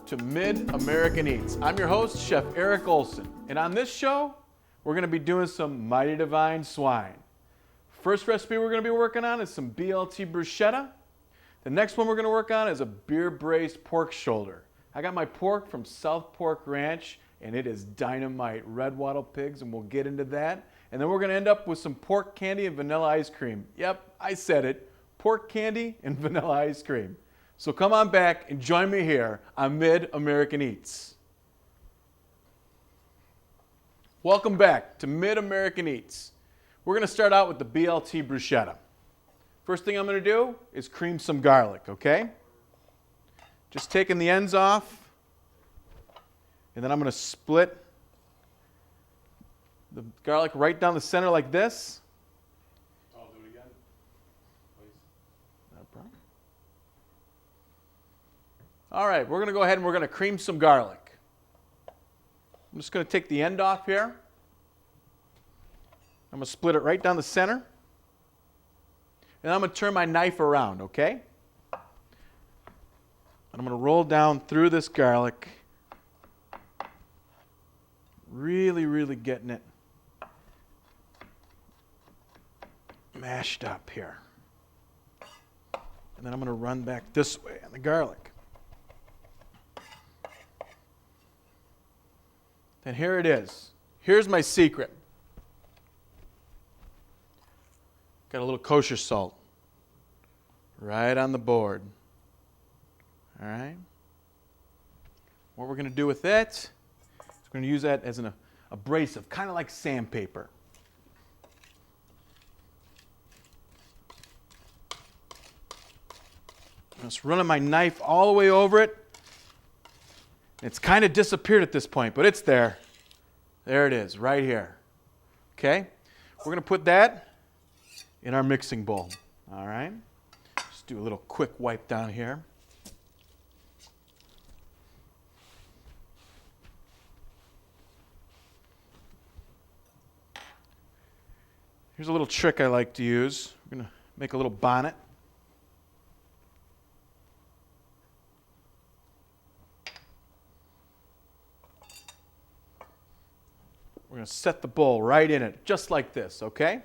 to Mid-American Eats. I'm your host, Chef Eric Olson, and on this show, we're going to be doing some mighty divine swine. First recipe we're going to be working on is some BLT Bruschetta. The next one we're going to work on is a beer-braised pork shoulder. I got my pork from South Pork Ranch, and it is dynamite, red wattle pigs, and we'll get into that. And then we're going to end up with some pork candy and vanilla ice cream. Yep, I said it, pork candy and vanilla ice cream. So come on back and join me here on Mid-American Eats. Welcome back to Mid-American Eats. We're going to start out with the BLT Bruschetta. First thing I'm going to do is cream some garlic, okay? Just taking the ends off, and then I'm going to split the garlic right down the center like this. I'll do it again, please. No problem. All right, we're going to go ahead and we're going to cream some garlic. I'm just going to take the end off here. I'm going to split it right down the center. And I'm going to turn my knife around, okay? And I'm going to roll down through this garlic. Really, really getting it mashed up here. And then I'm going to run back this way on the garlic. And here it is. Here's my secret. Got a little kosher salt right on the board. All right. What we're going to do with it is we're going to use that as an abrasive, kind of like sandpaper. I'm just running my knife all the way over it. It's kind of disappeared at this point, but it's there. There it is, right here. Okay? We're going to put that in our mixing bowl. All right? Just do a little quick wipe down here. Here's a little trick I like to use. We're going to make a little bonnet. We're going to set the bowl right in it, just like this, okay?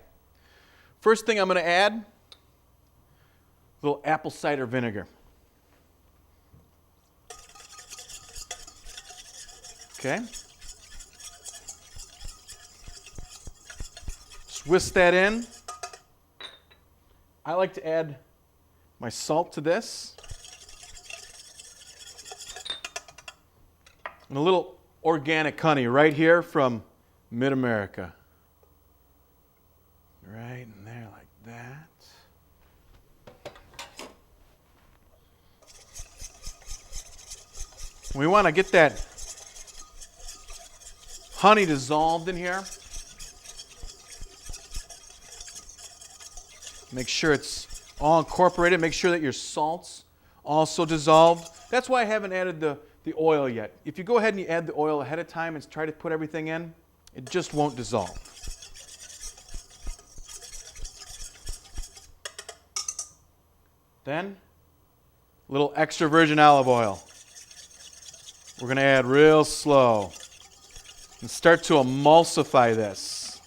First thing I'm going to add, a little apple cider vinegar. Okay? Just whisk that in. I like to add my salt to this. And a little organic honey right here from Mid-America. Right in there like that. We want to get that honey dissolved in here. Make sure it's all incorporated. Make sure that your salt's also dissolved. That's why I haven't added the oil yet. If you go ahead and you add the oil ahead of time and try to put everything in, it just won't dissolve. Then, a little extra virgin olive oil. We're going to add real slow and start to emulsify this.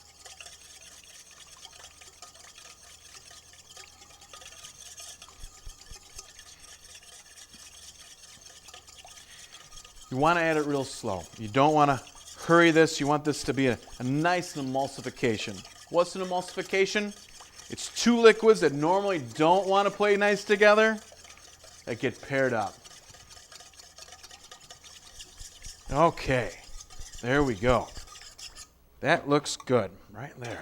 You want to add it real slow. You don't want to hurry this. You want this to be a nice emulsification. What's an emulsification? It's two liquids that normally don't want to play nice together that get paired up. Okay, there we go. That looks good right there.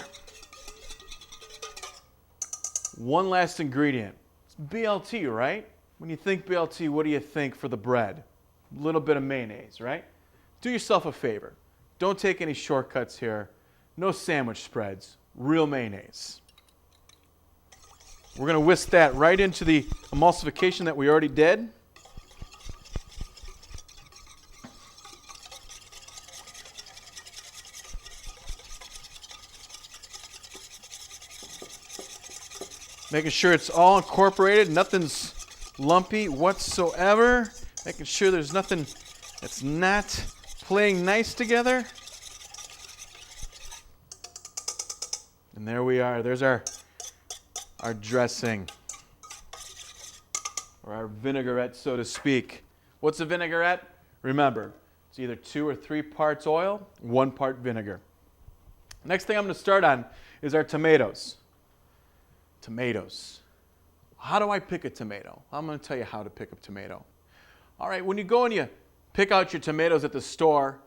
One last ingredient. It's BLT, right? When you think BLT, what do you think for the bread? A little bit of mayonnaise, right? Do yourself a favor. Don't take any shortcuts here. No sandwich spreads. Real mayonnaise. We're going to whisk that right into the emulsification that we already did. Making sure it's all incorporated, nothing's lumpy whatsoever. Making sure there's nothing that's not playing nice together. And there we are. There's our dressing, or our vinaigrette, so to speak. What's a vinaigrette? Remember, it's either 2 or 3 parts oil, 1 part vinegar. Next thing I'm going to start on is our tomatoes. Tomatoes. How do I pick a tomato? I'm going to tell you how to pick a tomato. All right, when you go and you pick out your tomatoes at the store,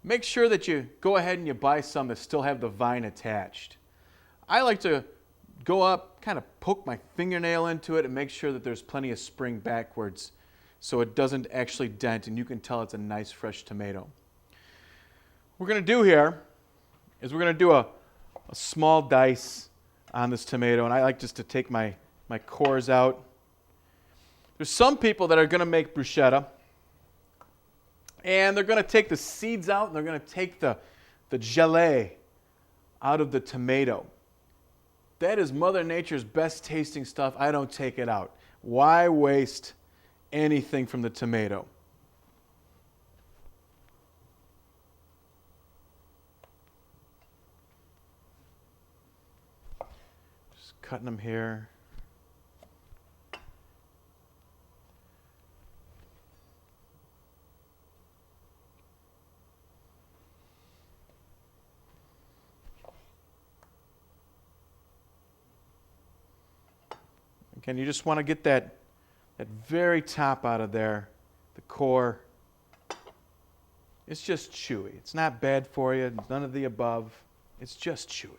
make sure that you go ahead and you buy some that still have the vine attached. I like to go up, kind of poke my fingernail into it and make sure that there's plenty of spring backwards so it doesn't actually dent and you can tell it's a nice fresh tomato. What we're going to do here is we're going to do a small dice on this tomato, and I like just to take my cores out. There's some people that are going to make bruschetta, and they're going to take the seeds out and they're going to take the gelée out of the tomato. That is Mother Nature's best tasting stuff. I don't take it out. Why waste anything from the tomato? Just cutting them here. Again, you just want to get that very top out of there, the core. It's just chewy. It's not bad for you, none of the above. It's just chewy.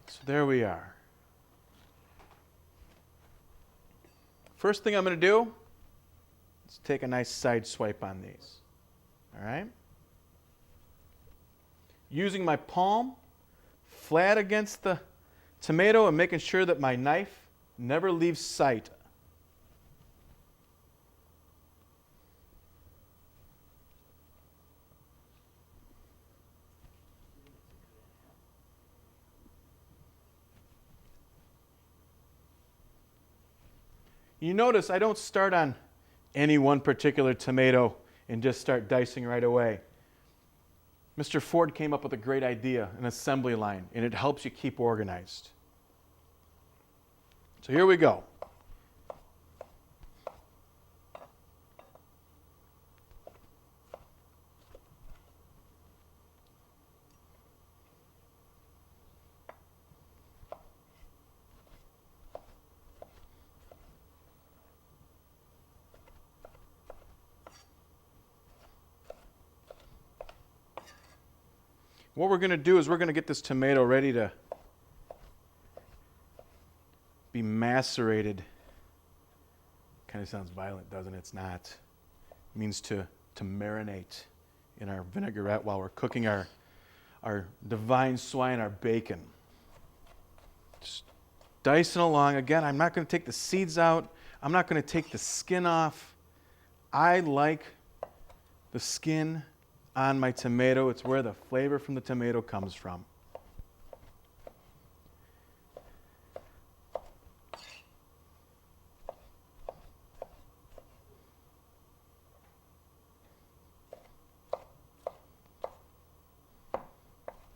So there we are. First thing I'm going to do is take a nice side swipe on these. All right? Using my palm flat against the tomato and making sure that my knife never leaves sight. You notice I don't start on any one particular tomato and just start dicing right away. Mr. Ford came up with a great idea, an assembly line, and it helps you keep organized. So here we go. What we're going to do is we're going to get this tomato ready to be macerated. Kind of sounds violent, doesn't it? It's not. It means to marinate in our vinaigrette while we're cooking our divine swine, our bacon. Just dicing along. Again, I'm not going to take the seeds out. I'm not going to take the skin off. I like the skin on my tomato. It's where the flavor from the tomato comes from.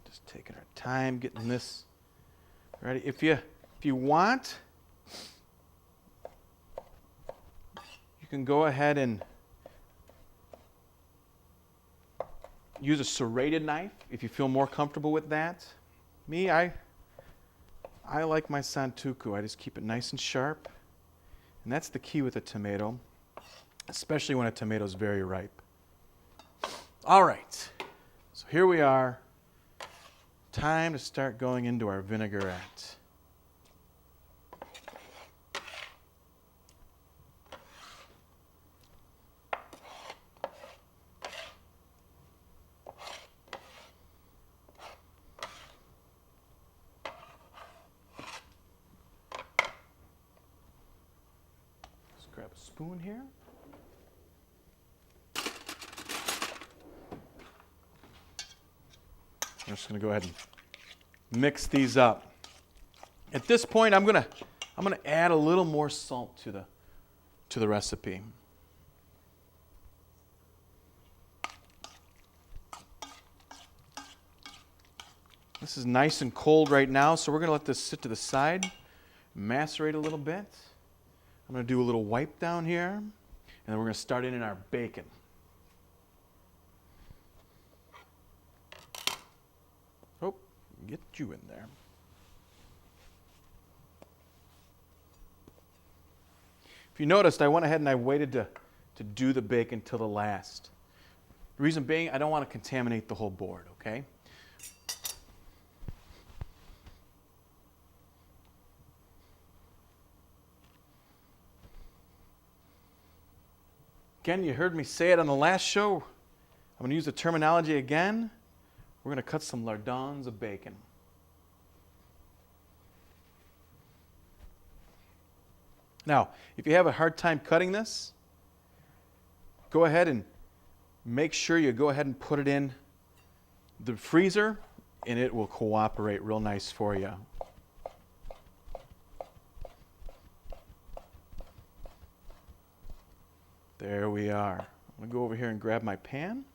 Just taking our time getting this ready. If you want, you can go ahead and use a serrated knife if you feel more comfortable with that. Me, I like my santuku. I just keep it nice and sharp. And that's the key with a tomato, especially when a tomato is very ripe. All right, so here we are. Time to start going into our vinaigrette. Grab a spoon here. I'm just going to go ahead and mix these up. At this point, I'm gonna add a little more salt to the recipe. This is nice and cold right now, so we're going to let this sit to the side, macerate a little bit. I'm going to do a little wipe down here, and then we're going to start in our bacon. Oh, get you in there. If you noticed, I went ahead and I waited to do the bacon till the last. The reason being, I don't want to contaminate the whole board, okay? Again, you heard me say it on the last show. I'm going to use the terminology again. We're going to cut some lardons of bacon. Now, if you have a hard time cutting this, go ahead and make sure you go ahead and put it in the freezer, and it will cooperate real nice for you. There we are. I'm going to go over here and grab my pan.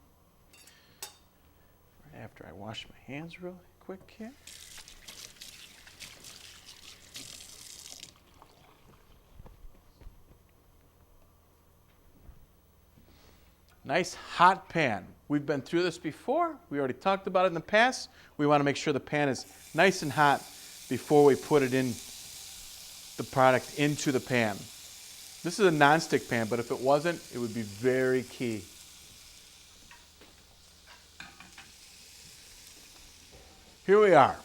Right after I wash my hands real quick here. Nice hot pan. We've been through this before. We already talked about it in the past. We want to make sure the pan is nice and hot before we put it in the product into the pan. This is a non-stick pan, but if it wasn't, it would be very key. Here we are,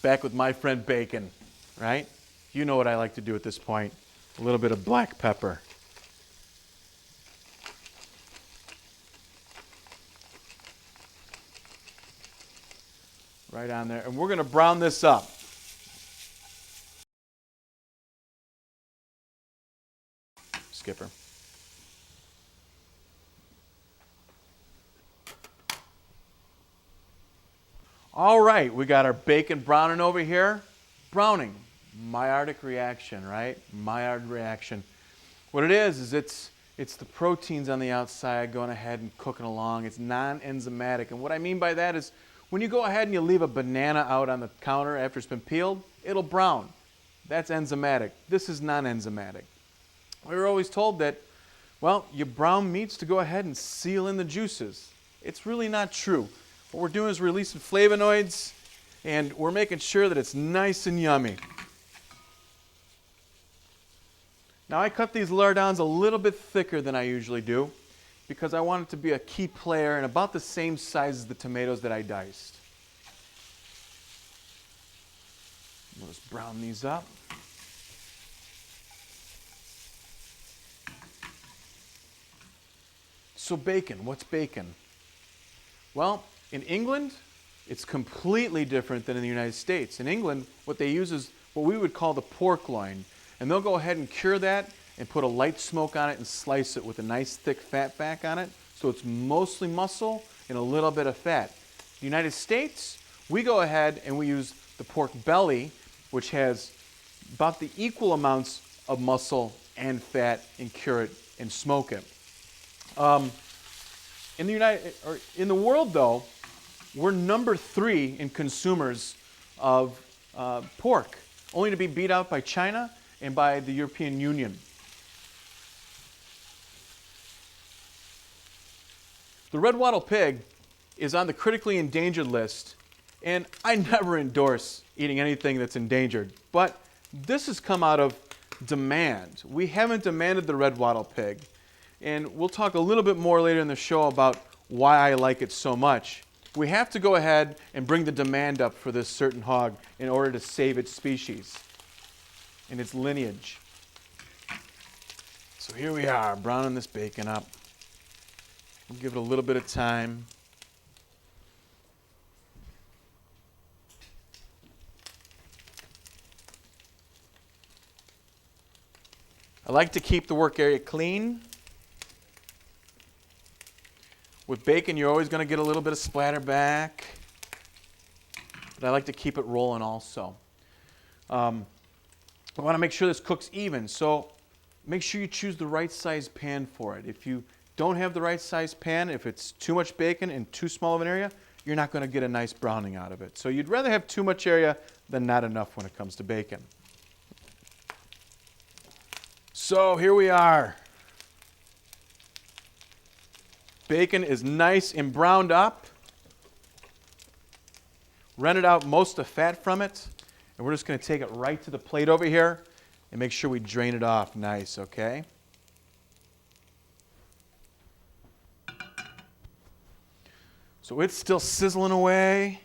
back with my friend bacon, right? You know what I like to do at this point. A little bit of black pepper. Right on there. And we're going to brown this up. Skipper. All right, we got our bacon browning over here. Browning, Maillard reaction, right? Maillard reaction. What it is it's the proteins on the outside going ahead and cooking along. It's non-enzymatic. And what I mean by that is when you go ahead and you leave a banana out on the counter after it's been peeled, it'll brown. That's enzymatic. This is non-enzymatic. We were always told that, well, you brown meats to go ahead and seal in the juices. It's really not true. What we're doing is releasing flavonoids, and we're making sure that it's nice and yummy. Now, I cut these lardons a little bit thicker than I usually do because I want it to be a key player and about the same size as the tomatoes that I diced. We'll just brown these up. So bacon, what's bacon? Well, in England, it's completely different than in the United States. In England, what they use is what we would call the pork loin. And they'll go ahead and cure that and put a light smoke on it and slice it with a nice thick fat back on it. So it's mostly muscle and a little bit of fat. In the United States, we go ahead and we use the pork belly, which has about the equal amounts of muscle and fat, and cure it and smoke it. In the world, though, we're number 3 in consumers of pork, only to be beat out by China and by the European Union. The red wattle pig is on the critically endangered list, and I never endorse eating anything that's endangered, but this has come out of demand. We haven't demanded the red wattle pig, and we'll talk a little bit more later in the show about why I like it so much. We have to go ahead and bring the demand up for this certain hog in order to save its species and its lineage. So here we are, browning this bacon up. We'll give it a little bit of time. I like to keep the work area clean. With bacon, you're always going to get a little bit of splatter back. But I like to keep it rolling also. I want to make sure this cooks even, so make sure you choose the right size pan for it. If you don't have the right size pan, if it's too much bacon in too small of an area, you're not going to get a nice browning out of it. So you'd rather have too much area than not enough when it comes to bacon. So here we are. Bacon is nice and browned up. Rendered out most of the fat from it. And we're just going to take it right to the plate over here and make sure we drain it off nice, okay? So it's still sizzling away.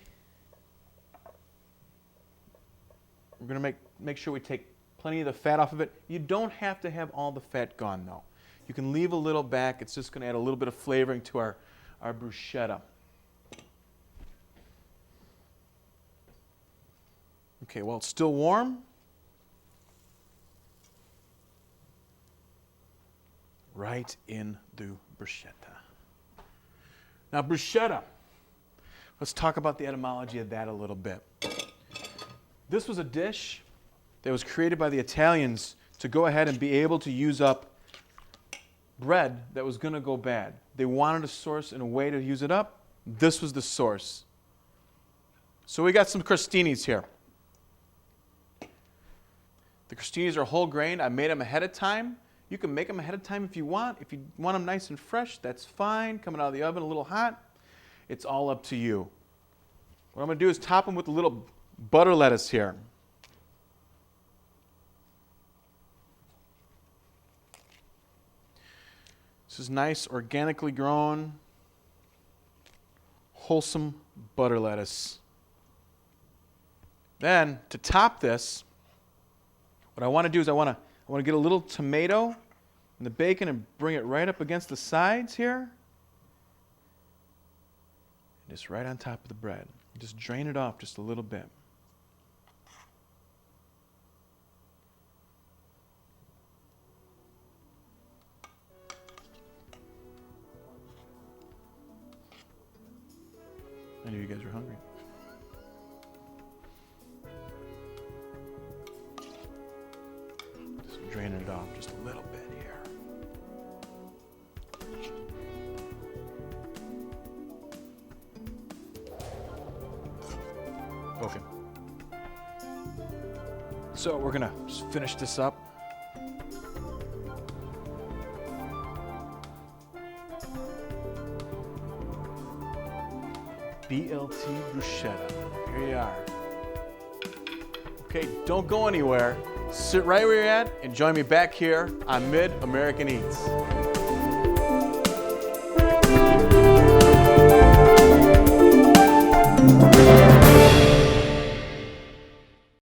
We're going to make sure we take plenty of the fat off of it. You don't have to have all the fat gone, though. You can leave a little back. It's just going to add a little bit of flavoring to our bruschetta. Okay, well, it's still warm. Right in the bruschetta. Now, bruschetta. Let's talk about the etymology of that a little bit. This was a dish that was created by the Italians to go ahead and be able to use up bread that was going to go bad. They wanted a source and a way to use it up. This was the source. So we got some crostinis here. The crostinis are whole grain. I made them ahead of time. You can make them ahead of time if you want. If you want them nice and fresh, that's fine. Coming out of the oven a little hot. It's all up to you. What I'm going to do is top them with a little butter lettuce here. This is nice, organically grown, wholesome butter lettuce. Then, to top this, what I want to do is I want to get a little tomato and the bacon and bring it right up against the sides here. Just right on top of the bread. Just drain it off just a little bit. I knew you guys were hungry. Just draining it off just a little bit here. Okay. So we're gonna just finish this up. BLT Bruschetta. Here you are. Okay, don't go anywhere. Sit right where you're at and join me back here on Mid-American Eats.